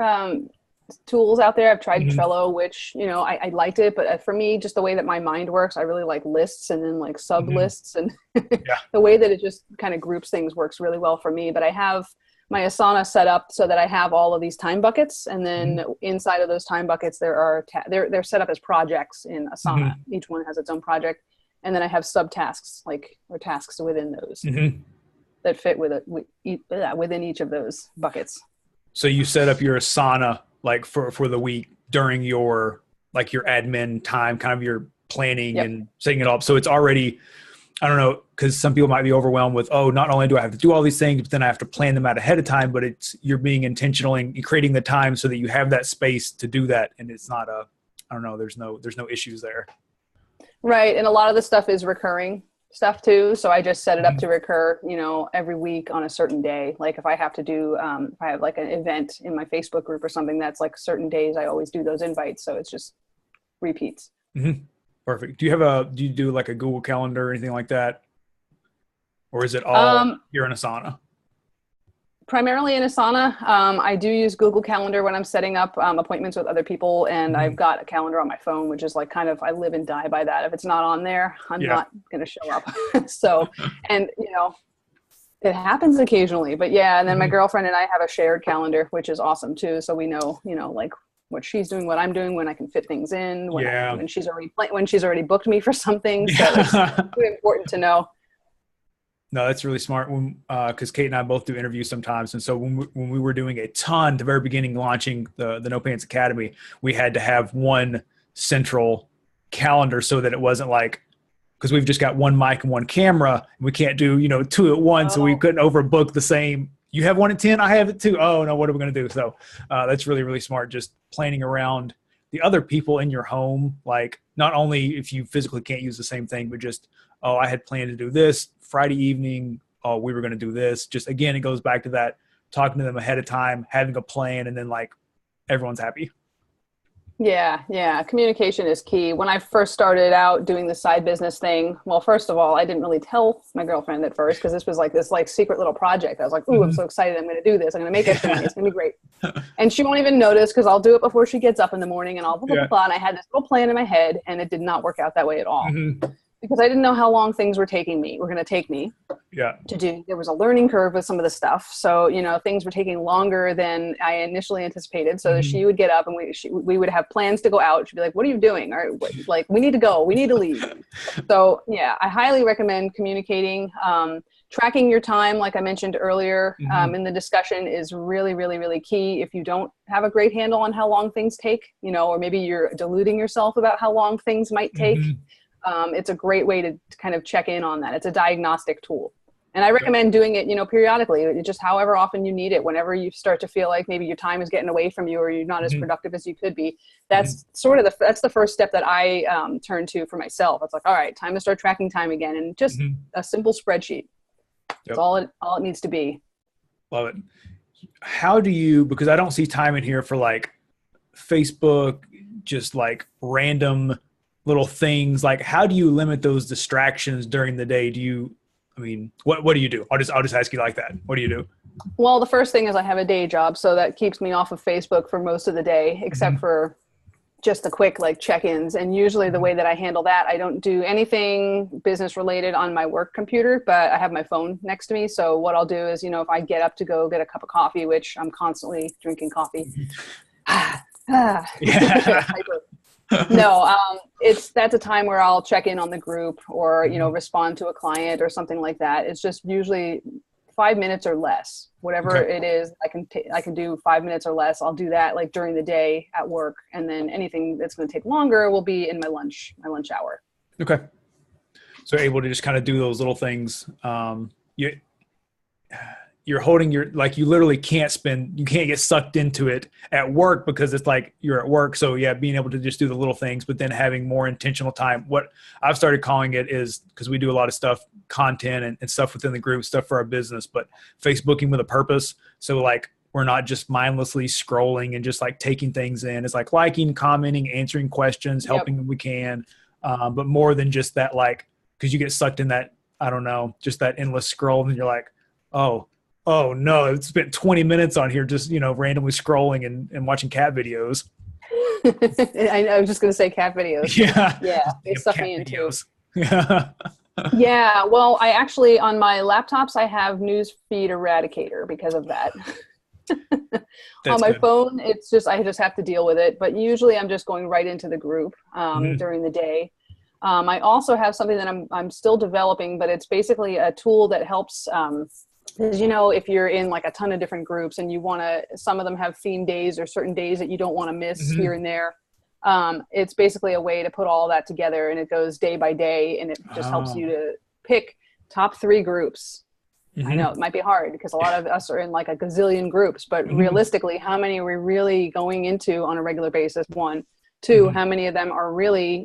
tools out there. I've tried Trello, which, I liked it, but for me, just the way that my mind works, I really like lists and then like sub lists, and the way that it just kind of groups things works really well for me. But I have my Asana set up so that I have all of these time buckets, and then inside of those time buckets, they're set up as projects in Asana. Each one has its own project, and then I have subtasks or tasks within those that fit within each of those buckets. So you set up your Asana like for the week during your admin time, kind of your planning and setting it up. So it's already, I don't know, because some people might be overwhelmed with, not only do I have to do all these things, but then I have to plan them out ahead of time, but you're being intentional and creating the time so that you have that space to do that. And it's not there's no issues there. Right. And a lot of the stuff is recurring stuff too. So I just set it up to recur, every week on a certain day. Like if I have to do, if I have like an event in my Facebook group or something, that's like certain days, I always do those invites. So it's just repeats. Perfect. Do you do like a Google Calendar or anything like that? Or is it all you're in Asana? Primarily in Asana. I do use Google Calendar when I'm setting up appointments with other people, and I've got a calendar on my phone, which is like I live and die by that. If it's not on there, I'm not going to show up. So, and It happens occasionally, but yeah. And then my Mhm. girlfriend and I have a shared calendar, which is awesome too. So we know, like what she's doing, what I'm doing, when I can fit things in, Yeah. when she's already booked me for something. So it's Yeah. really important to know. No, that's really smart. When because Kate and I both do interviews sometimes, and so when we were doing a ton at the very beginning, launching the No Pants Academy, we had to have one central calendar so that it wasn't like, because we've just got one mic and one camera, and we can't do two at once, so we Oh, couldn't overbook the same. You have one at 10, I have it too. Oh no, what are we going to do? So that's really really smart. Just planning around the other people in your home, like not only if you physically can't use the same thing, but just, oh, I had planned to do this Friday evening. Oh, we were going to do this. Just again, it goes back to that talking to them ahead of time, having a plan, and then like everyone's happy. yeah, yeah. Communication is key. When I first started out doing the side business thing, well, first of all, I didn't really tell my girlfriend at first because this was like this like secret little project. I was like, "Ooh, I'm Mhm. so excited! I'm going to do this. I'm going to make extra money. Yeah. It's going to be great." And she won't even notice because I'll do it before she gets up in the morning, and I'll blah blah blah. Yeah. Blah. And I had this little plan in my head, and it did not work out that way at all Hmm. because I didn't know how long things were going to take me Yeah. to do. There was a learning curve with some of the stuff. So, things were taking longer than I initially anticipated. So Hmm. she would get up and we would have plans to go out. She'd be like, "What are you doing?" Or like, "We need to go, we need to leave." So yeah, I highly recommend communicating. Tracking your time, like I mentioned earlier, Hmm. in the discussion is really, really, really key. If you don't have a great handle on how long things take, or maybe you're deluding yourself about how long things might take, Hmm. it's a great way to kind of check in on that. It's a diagnostic tool. And I Yep. recommend doing it, periodically, just however often you need it. Whenever you start to feel like maybe your time is getting away from you or you're not as Hmm. productive as you could be, Hmm. that's sort of that's the first step that I turn to for myself. It's like, all right, time to start tracking time again, and just Hmm. a simple spreadsheet. That's Yep. all it needs to be. Love it. How do you, because I don't see time in here for like Facebook, just like random little things. Like, how do you limit those distractions during the day? I mean, what do you do? I'll just ask you like that. What do you do? Well, the first thing is I have a day job, so that keeps me off of Facebook for most of the day, except Hmm. for just the quick like check-ins. And usually the Hmm. way that I handle that, I don't do anything business related on my work computer, but I have my phone next to me. So what I'll do is, if I get up to go get a cup of coffee, which I'm constantly drinking coffee, Yeah. hyper. No, that's a time where I'll check in on the group or, Hmm. respond to a client or something like that. It's just usually 5 minutes or less, whatever Okay. it is. I can do 5 minutes or less. I'll do that like during the day at work. And then anything that's going to take longer will be in my lunch hour. Okay. So able to just kind of do those little things. You're holding like you literally you can't get sucked into it at work because it's like you're at work. So yeah, being able to just do the little things, but then having more intentional time. What I've started calling it is, because we do a lot of stuff, content and stuff within the group, stuff for our business, but Facebooking with a purpose. So like, we're not just mindlessly scrolling and just like taking things in. It's like liking, commenting, answering questions, Yep. helping when we can. But more than just that, like, because you get sucked in that, I don't know, just that endless scroll, and you're like, oh, oh no, I've spent 20 minutes on here just, randomly scrolling and watching cat videos. I was just going to say cat videos. Yeah. Yeah, Just they damn suck cat me in too. videos. Yeah. Yeah, well, I actually on my laptops I have news feed eradicator because of that. On That's my good. phone, I just have to deal with it. But usually, I'm just going right into the group Hmm. during the day. I also have something that I'm still developing, but it's basically a tool that helps. Because if you're in like a ton of different groups and you want to, some of them have theme days or certain days that you don't want to miss here Hmm. and there. It's basically a way to put all that together, and it goes day by day, and it just helps Oh. you to pick top 3 groups. I Hmm. know it might be hard because a lot of us are in like a gazillion groups, but Hmm. realistically, how many are we really going into on a regular basis? One, two, Hmm. how many of them are really,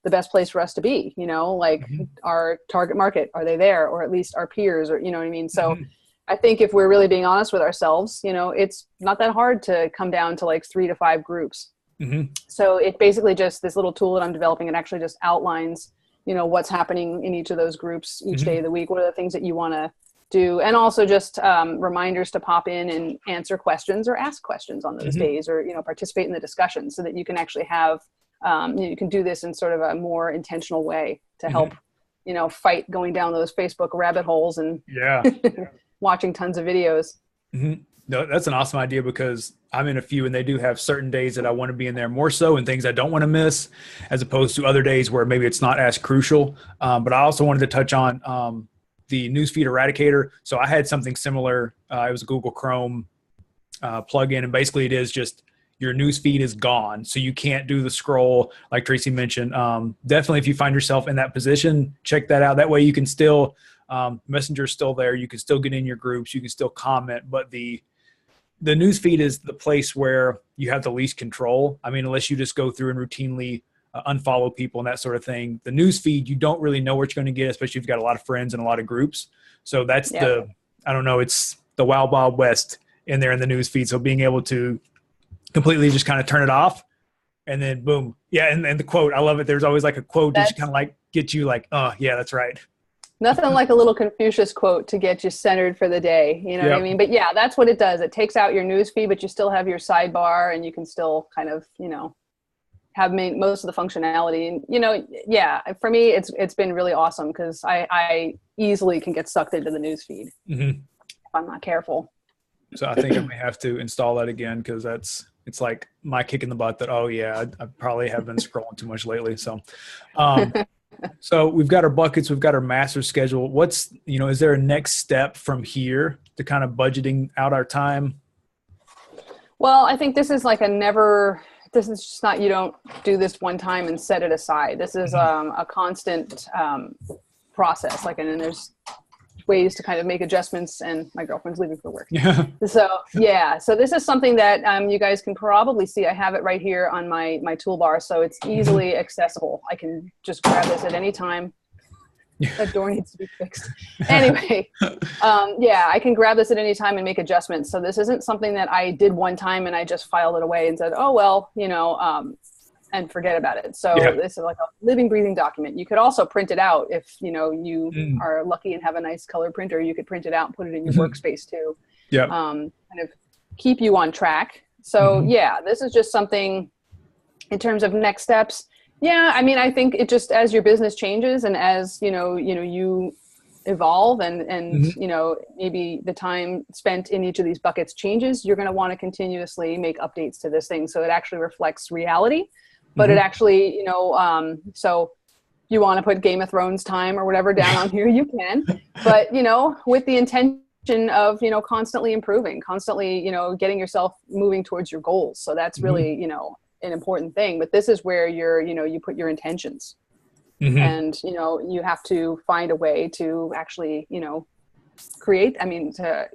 the best place for us to be, like Hmm. our target market, are they there? Or at least our peers, or, you know what I mean? So Hmm. I think if we're really being honest with ourselves, it's not that hard to come down to like 3 to 5 groups. Hmm. So it basically just this little tool that I'm developing. It actually just outlines, what's happening in each of those groups each day Hmm. of the week. What are the things that you want to do? And also just reminders to pop in and answer questions or ask questions on those Hmm. days, or, participate in the discussion so that you can actually have, you can do this in sort of a more intentional way to help, Hmm. fight going down those Facebook rabbit holes and Yeah. watching tons of videos. Mm-hmm. No, that's an awesome idea because I'm in a few and they do have certain days that I want to be in there more so and things I don't want to miss as opposed to other days where maybe it's not as crucial. But I also wanted to touch on the newsfeed eradicator. So I had something similar. It was a Google Chrome plugin, and basically it is just your newsfeed is gone. So you can't do the scroll like Tracey mentioned. Definitely if you find yourself in that position, check that out. That way you can still, Messenger's still there. You can still get in your groups. You can still comment, but the newsfeed is the place where you have the least control. I mean, unless you just go through and routinely unfollow people and that sort of thing. The newsfeed, you don't really know what you're going to get, especially if you've got a lot of friends and a lot of groups. So that's I don't know, it's the wild, wild west in there in the newsfeed. So being able to completely just kind of turn it off and then boom. Yeah. And the quote, I love it. There's always like a quote that kind of like get you like, oh yeah, that's right. Nothing like a little Confucius quote to get you centered for the day. You know what I mean? But yeah, that's what it does. It takes out your news feed, but you still have your sidebar and you can still kind of, have most of the functionality. And, for me, it's been really awesome because I easily can get sucked into the news feed if I'm not careful. So I think I may have to install that again because it's like my kick in the butt that, oh yeah, I probably have been scrolling too much lately. So, so we've got our buckets, we've got our master schedule. What's, is there a next step from here to kind of budgeting out our time? Well, I think this is like this is just not, you don't do this one time and set it aside. This is a constant process. And there's ways to kind of make adjustments, and my girlfriend's leaving for work. So this is something that you guys can probably see. I have it right here on my toolbar, so it's easily accessible. I can just grab this at any time. That door needs to be fixed. Anyway, I can grab this at any time and make adjustments. So this isn't something that I did one time and I just filed it away and said, oh, well, and forget about it. So this is like a living, breathing document. You could also print it out if, you are lucky and have a nice color printer. You could print it out and put it in your workspace too. Kind of keep you on track. So this is just something in terms of next steps. Yeah, I mean, I think it just, as your business changes and as, you evolve and maybe the time spent in each of these buckets changes, you're going to want to continuously make updates to this thing. So it actually reflects reality, but it actually, so you want to put Game of Thrones time or whatever down on here, you can, but, with the intention of, constantly improving, constantly, getting yourself moving towards your goals. So that's really, an important thing, but this is where you put your intentions and, you have to find a way to actually, create, to,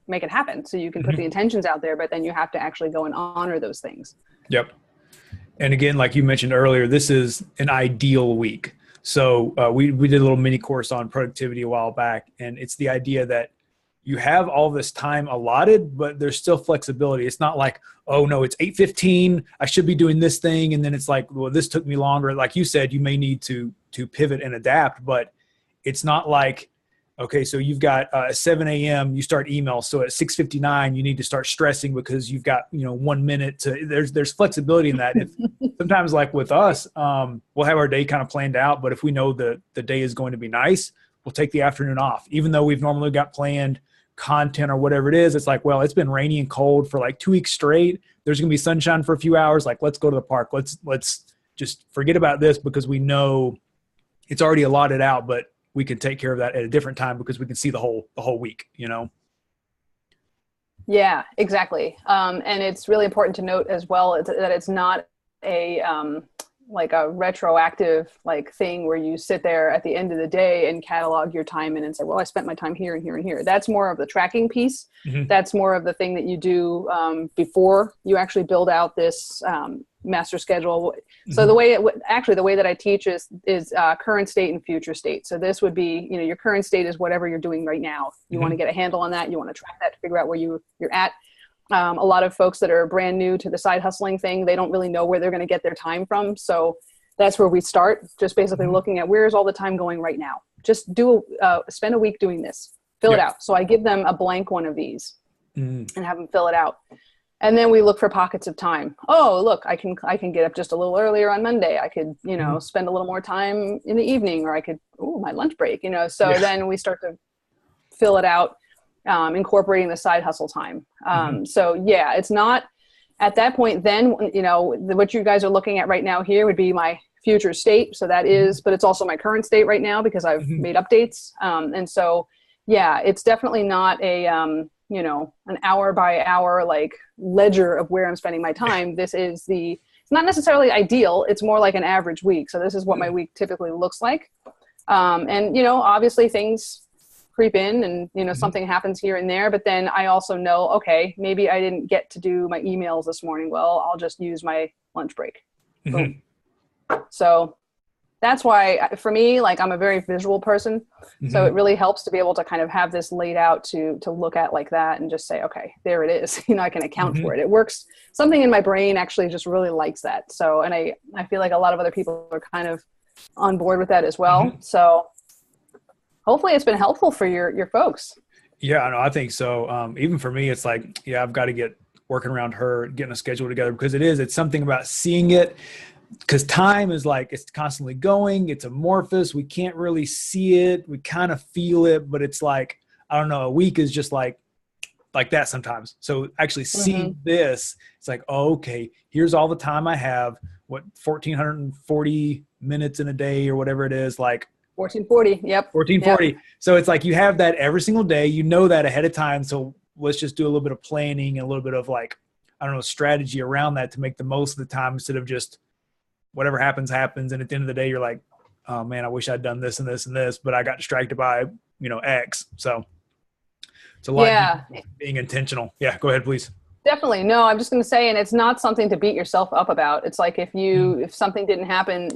make it happen. So you can put the intentions out there, but then you have to actually go and honor those things. Yep. And again, like you mentioned earlier, this is an ideal week. So we did a little mini course on productivity a while back, and it's the idea that you have all this time allotted, but there's still flexibility. It's not like, oh no, it's 8:15. I should be doing this thing. And then it's like, well, this took me longer. Like you said, you may need to pivot and adapt, but it's not like, okay, so you've got 7 a.m. you start email. So at 6:59, you need to start stressing because you've got, 1 minute to, there's flexibility in that. If sometimes like with us, we'll have our day kind of planned out, but if we know the day is going to be nice, we'll take the afternoon off, even though we've normally got planned content or whatever it is. It's like, well, it's been rainy and cold for like 2 weeks straight. There's going to be sunshine for a few hours. Like, let's go to the park. Let's just forget about this because we know it's already allotted out, but we can take care of that at a different time because we can see the whole week, Yeah, exactly. And it's really important to note as well that it's not a, like a retroactive thing where you sit there at the end of the day and catalog your time in and say, well, I spent my time here and here and here. That's more of the tracking piece. That's more of the thing that you do before you actually build out this master schedule. So the way the way that I teach is current state and future state. So this would be, your current state is whatever you're doing right now. You want to get a handle on that. You want to track that to figure out where you're at. A lot of folks that are brand new to the side hustling thing, they don't really know where they're going to get their time from. So that's where we start, just basically looking at where's all the time going right now. Just spend a week doing this, fill it out. So I give them a blank one of these and have them fill it out. And then we look for pockets of time. Oh, look, I can get up just a little earlier on Monday. I could, spend a little more time in the evening, or I could, my lunch break, So then we start to fill it out, incorporating the side hustle time. So yeah, it's not at that point, then, what you guys are looking at right now here would be my future state. So that is, but it's also my current state right now because I've made updates. And so, yeah, it's definitely not a, an hour by hour, like ledger of where I'm spending my time. It's not necessarily ideal. It's more like an average week. So this is what my week typically looks like. And, obviously things creep in and, something happens here and there, but then I also know, okay, maybe I didn't get to do my emails this morning. Well, I'll just use my lunch break. Boom. So that's why for me, like, I'm a very visual person. So it really helps to be able to kind of have this laid out to look at like that and just say, okay, there it is. I can account for it. It works. Something in my brain actually just really likes that. So, and I feel like a lot of other people are kind of on board with that as well. So hopefully it's been helpful for your folks. Yeah, no, I think so. Even for me, it's like, yeah, I've got to get working around her, getting a schedule together, because it's something about seeing it. Because time is like, it's constantly going, it's amorphous. We can't really see it. We kind of feel it, but it's like, I don't know, a week is just like that sometimes. So actually seeing this, it's like, oh, okay, here's all the time I have, 1,440 minutes in a day or whatever it is, like 1440. Yep. 1440. Yep. So it's like, you have that every single day, that ahead of time. So let's just do a little bit of planning and a little bit of like, I don't know, strategy around that to make the most of the time, instead of just whatever happens. And at the end of the day, you're like, oh man, I wish I'd done this and this and this, but I got distracted by, X. So it's a lot being intentional. Yeah. Go ahead, please. Definitely. No, I'm just going to say, and it's not something to beat yourself up about. It's like, if something didn't happen,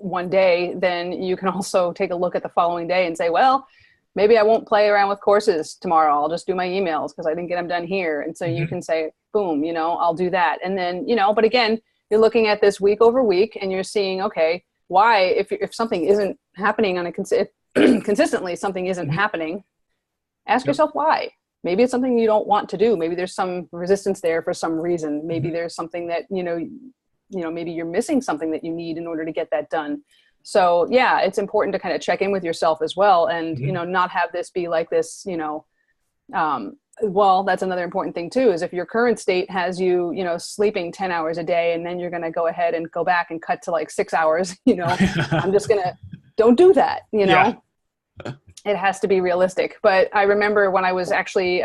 one day, then you can also take a look at the following day and say, well, maybe I won't play around with courses tomorrow. I'll just do my emails because I didn't get them done here. And so you can say, boom, I'll do that. And then, but again, you're looking at this week over week and you're seeing, okay, why, if something isn't happening on a consistently, something isn't happening, ask yourself why. Maybe it's something you don't want to do. Maybe there's some resistance there for some reason. Maybe there's something that, maybe you're missing something that you need in order to get that done. So yeah, it's important to kind of check in with yourself as well. And, not have this be like this, well, that's another important thing too, is if your current state has you, sleeping 10 hours a day, and then you're going to go ahead and go back and cut to like 6 hours, I'm just going to, don't do that, Yeah. It has to be realistic. But I remember when I was actually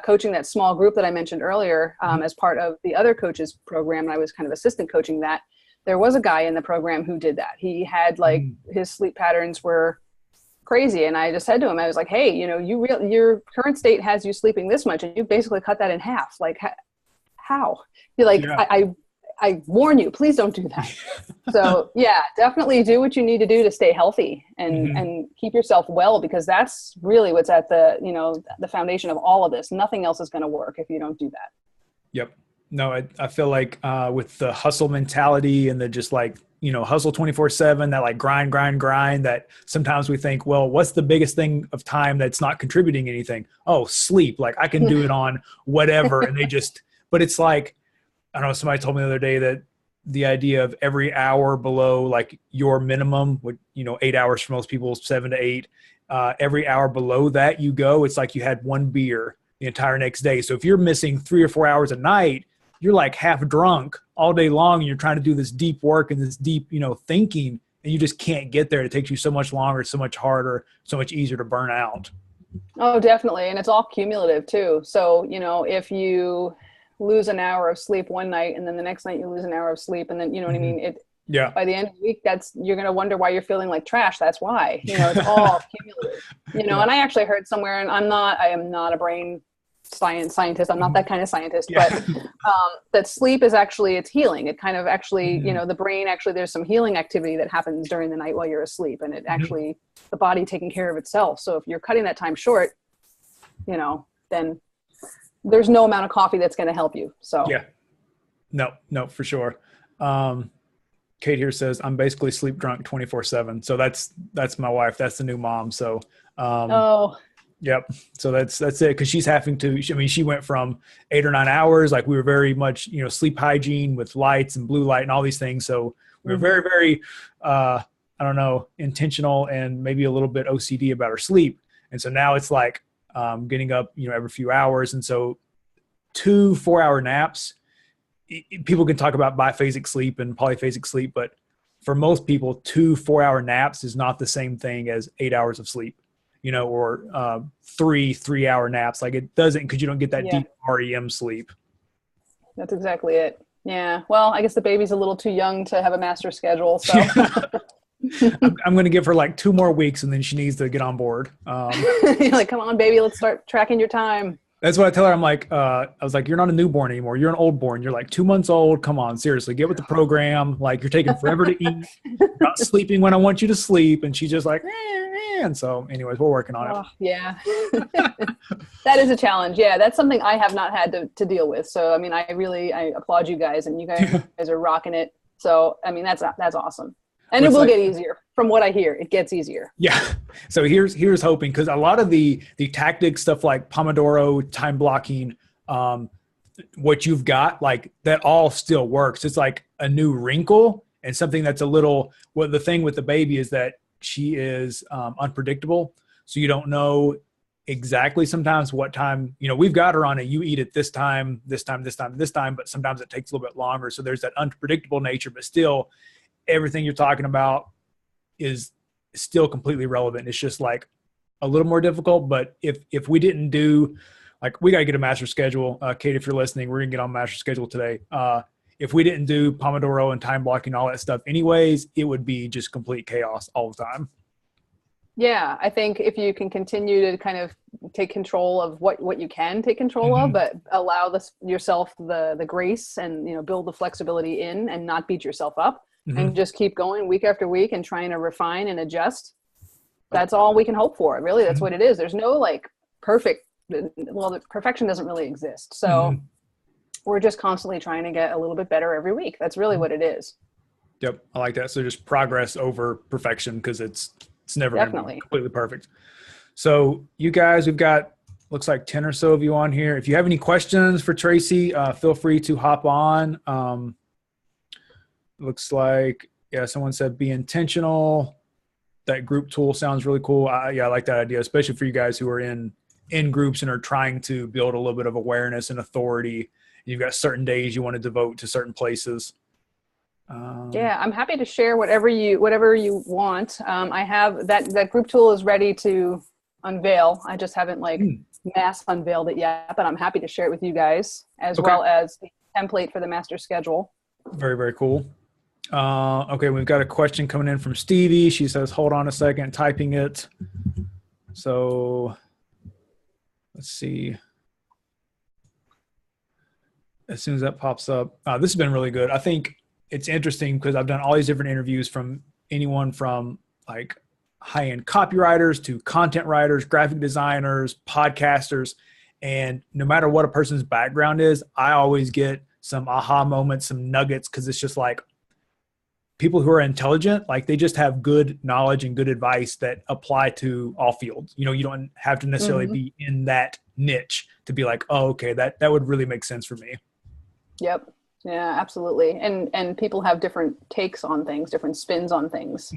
coaching that small group that I mentioned earlier, as part of the other coaches program, and I was kind of assistant coaching that, there was a guy in the program who did that. He had like his sleep patterns were crazy. And I just said to him, I was like, hey, your current state has you sleeping this much, and you basically cut that in half. Like, how? You're like, I warn you, please don't do that. So yeah, definitely do what you need to do to stay healthy and keep yourself well, because that's really what's at the, the foundation of all of this. Nothing else is going to work if you don't do that. Yep. No, I feel like with the hustle mentality and the just like, hustle 24/7, that like grind, that sometimes we think, well, what's the biggest thing of time that's not contributing anything? Oh, sleep. Like I can do it on whatever. And but it's like, I don't know, somebody told me the other day that the idea of every hour below like your minimum, 8 hours for most people, 7 to 8, every hour below that you go, it's like you had one beer the entire next day. So if you're missing 3 or 4 hours a night, you're like half drunk all day long, and you're trying to do this deep work and this deep, thinking, and you just can't get there. It takes you so much longer, so much harder, so much easier to burn out. Oh, definitely. And it's all cumulative too. So, if you lose an hour of sleep one night, and then the next night you lose an hour of sleep, and then, what I mean? By the end of the week, you're going to wonder why you're feeling like trash. That's why, it's all cumulative, and I actually heard somewhere, and I am not a brain scientist. I'm not that kind of scientist, but that sleep is actually, it's healing. It kind of actually, the brain actually, there's some healing activity that happens during the night while you're asleep, and it actually, the body taking care of itself. So if you're cutting that time short, then there's no amount of coffee that's going to help you. So yeah, no, for sure. Kate here says, I'm basically sleep drunk 24/7. So that's my wife. That's the new mom. So, Yep. So that's it. Cause she's having to, I mean, she went from 8 or 9 hours. Like we were very much, sleep hygiene with lights and blue light and all these things. So we were very, very, I don't know, intentional and maybe a little bit OCD about her sleep. And so now it's like, getting up, every few hours. And so 2 4-hour naps, people can talk about biphasic sleep and polyphasic sleep, but for most people, 2 4-hour naps is not the same thing as 8 hours of sleep. Or 3 3-hour naps. Like it doesn't, because you don't get that deep REM sleep. That's exactly it. Yeah. Well, I guess the baby's a little too young to have a master schedule. So I'm going to give her like 2 more weeks and then she needs to get on board. You're like, come on, baby, let's start tracking your time. That's what I tell her. I'm like, I was like, you're not a newborn anymore. You're an old born. You're like 2 months old. Come on, seriously, get with the program. Like you're taking forever to eat. You're not sleeping when I want you to sleep. And she's just like, and so anyways, we're working on it. Yeah. That is a challenge. Yeah. That's something I have not had to deal with. So, I mean, I applaud you guys, and you guys are rocking it. So, I mean, that's awesome. And it will get easier. From what I hear, it gets easier. Yeah. So here's hoping, because a lot of the tactic stuff like Pomodoro, time blocking, what you've got, like that all still works. It's like a new wrinkle and something that's a little, well, the thing with the baby is that she is unpredictable. So you don't know exactly sometimes what time, we've got her on a, you eat at this time, but sometimes it takes a little bit longer. So there's that unpredictable nature, but still everything you're talking about is still completely relevant. It's just like a little more difficult. But if we didn't do, like, we got to get a master schedule. Kate, if you're listening, we're gonna get on master schedule today. If we didn't do Pomodoro and time blocking, all that stuff anyways, it would be just complete chaos all the time. Yeah. I think if you can continue to kind of take control of what you can take control of, but allow yourself the grace and, build the flexibility in and not beat yourself up. And just keep going week after week and trying to refine and adjust. That's all we can hope for. Really, that's what it is. There's no perfect. Well, perfection doesn't really exist. So we're just constantly trying to get a little bit better every week. That's really what it is. Yep. I like that. So just progress over perfection, because it's never going to be completely perfect. So you guys, we've got, looks like 10 or so of you on here. If you have any questions for Tracey, feel free to hop on. Looks like, someone said be intentional. That group tool sounds really cool. I like that idea, especially for you guys who are in groups and are trying to build a little bit of awareness and authority. You've got certain days you want to devote to certain places. I'm happy to share whatever you want. I have that group tool is ready to unveil. I just haven't mass unveiled it yet, but I'm happy to share it with you guys, as well as the template for the master schedule. Very, very cool. Okay, we've got a question coming in from Stevie. She says, hold on a second, typing it. So let's see. As soon as that pops up, this has been really good. I think it's interesting because I've done all these different interviews from anyone from like high-end copywriters to content writers, graphic designers, podcasters. And no matter what a person's background is, I always get some aha moments, some nuggets, because it's just like, people who are intelligent, like they just have good knowledge and good advice that apply to all fields. You don't have to necessarily be in that niche to be like, oh, okay, that would really make sense for me. Yep. Yeah, absolutely. And people have different takes on things, different spins on things,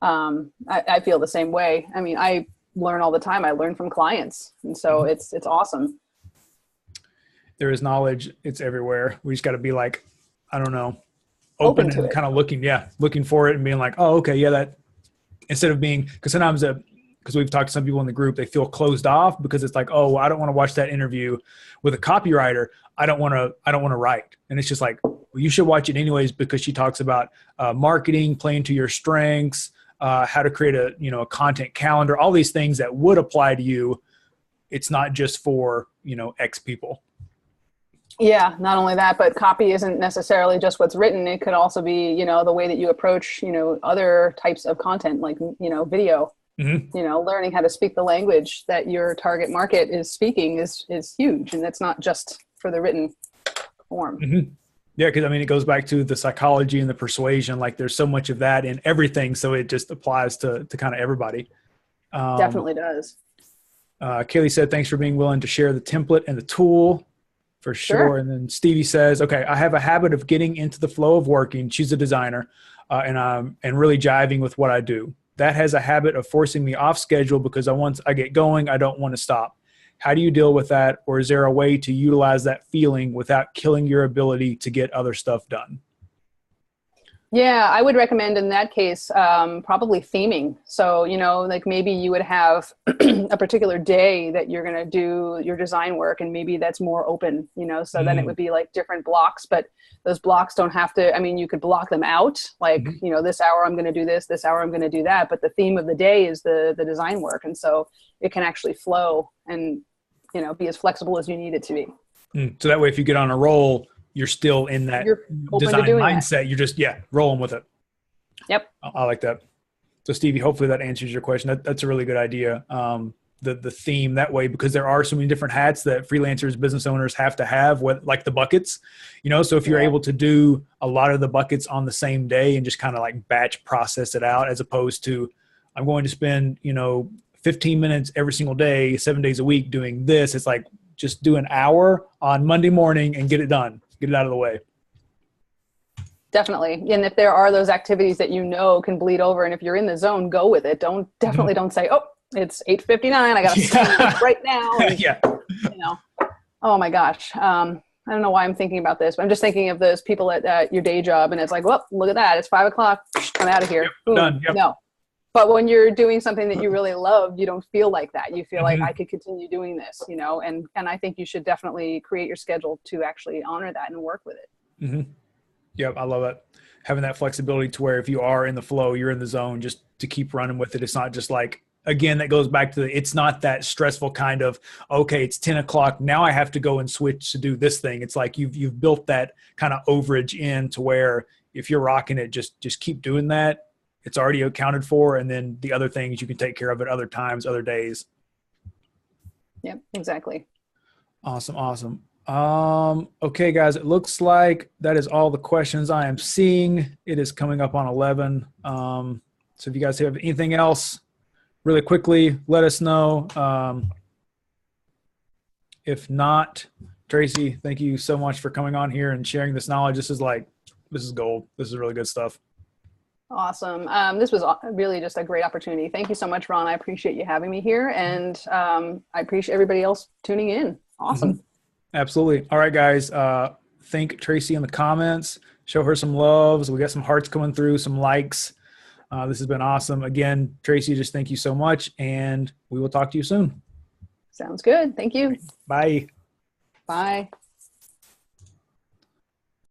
I feel the same way. I mean, I learn all the time. I learn from clients. And so it's awesome. There is knowledge. It's everywhere. We just got to be like, I don't know, open and kind of looking for it and being like, oh, okay. Yeah. That, instead of being, because sometimes because we've talked to some people in the group, they feel closed off because it's like, oh, I don't want to watch that interview with a copywriter. I don't want to write. And it's just like, well, you should watch it anyways, because she talks about marketing, playing to your strengths, how to create a content calendar, all these things that would apply to you. It's not just for, X people. Yeah, not only that, but copy isn't necessarily just what's written. It could also be, the way that you approach, other types of content, like, video, learning how to speak the language that your target market is speaking is huge. And that's not just for the written form. Yeah, because it goes back to the psychology and the persuasion. Like there's so much of that in everything. So it just applies to kind of everybody. Definitely does. Kaylee said, thanks for being willing to share the template and the tool for sure. And then Stevie says, okay, I have a habit of getting into the flow of working. She's a designer and really jiving with what I do. That has a habit of forcing me off schedule because once I get going, I don't want to stop. How do you deal with that? Or is there a way to utilize that feeling without killing your ability to get other stuff done? Yeah, I would recommend in that case, probably theming. So, like maybe you would have a particular day that you're going to do your design work, and maybe that's more open, so then it would be like different blocks, but those blocks don't have to, you could block them out. Like, this hour I'm going to do this hour I'm going to do that. But the theme of the day is the design work. And so it can actually flow and, be as flexible as you need it to be. So that way, if you get on a roll, you're still in that design mindset. That. You're just, rolling with it. Yep. I like that. So Stevie, hopefully that answers your question. That's a really good idea. The theme that way, because there are so many different hats that freelancers, business owners have to have, like the buckets, so if you're able to do a lot of the buckets on the same day and just kind of like batch process it out, as opposed to I'm going to spend, 15 minutes every single day, 7 days a week doing this. It's like, just do an hour on Monday morning and get it done. Get it out of the way. Definitely. And if there are those activities that can bleed over, and if you're in the zone, go with it. Don't say, oh, it's 8:59. I got to start right now. And, oh my gosh. I don't know why I'm thinking about this, but I'm just thinking of those people at your day job, and it's like, well, look at that. It's 5 o'clock. I'm out of here. Yep, done. Yep. No. But when you're doing something that you really love, you don't feel like that. You feel like I could continue doing this, and I think you should definitely create your schedule to actually honor that and work with it. Yep. I love it. Having that flexibility to where if you are in the flow, you're in the zone, just to keep running with it. It's not just like, again, that goes back to it's not that stressful kind of, okay, it's 10 o'clock. Now I have to go and switch to do this thing. It's like you've built that kind of overage in to where if you're rocking it, just keep doing that. It's already accounted for. And then the other things you can take care of at other times, other days. Yep, exactly. Awesome. Okay, guys, it looks like that is all the questions I am seeing. It is coming up on 11. So if you guys have anything else really quickly, let us know. If not, Tracey, thank you so much for coming on here and sharing this knowledge. This is gold. This is really good stuff. Awesome. This was really just a great opportunity. Thank you so much, Ron. I appreciate you having me here, and I appreciate everybody else tuning in. Awesome. Absolutely. All right, guys. Thank Tracey in the comments. Show her some loves. We got some hearts coming through, some likes. This has been awesome. Again, Tracey, just thank you so much, and we will talk to you soon. Sounds good. Thank you. Bye. Bye.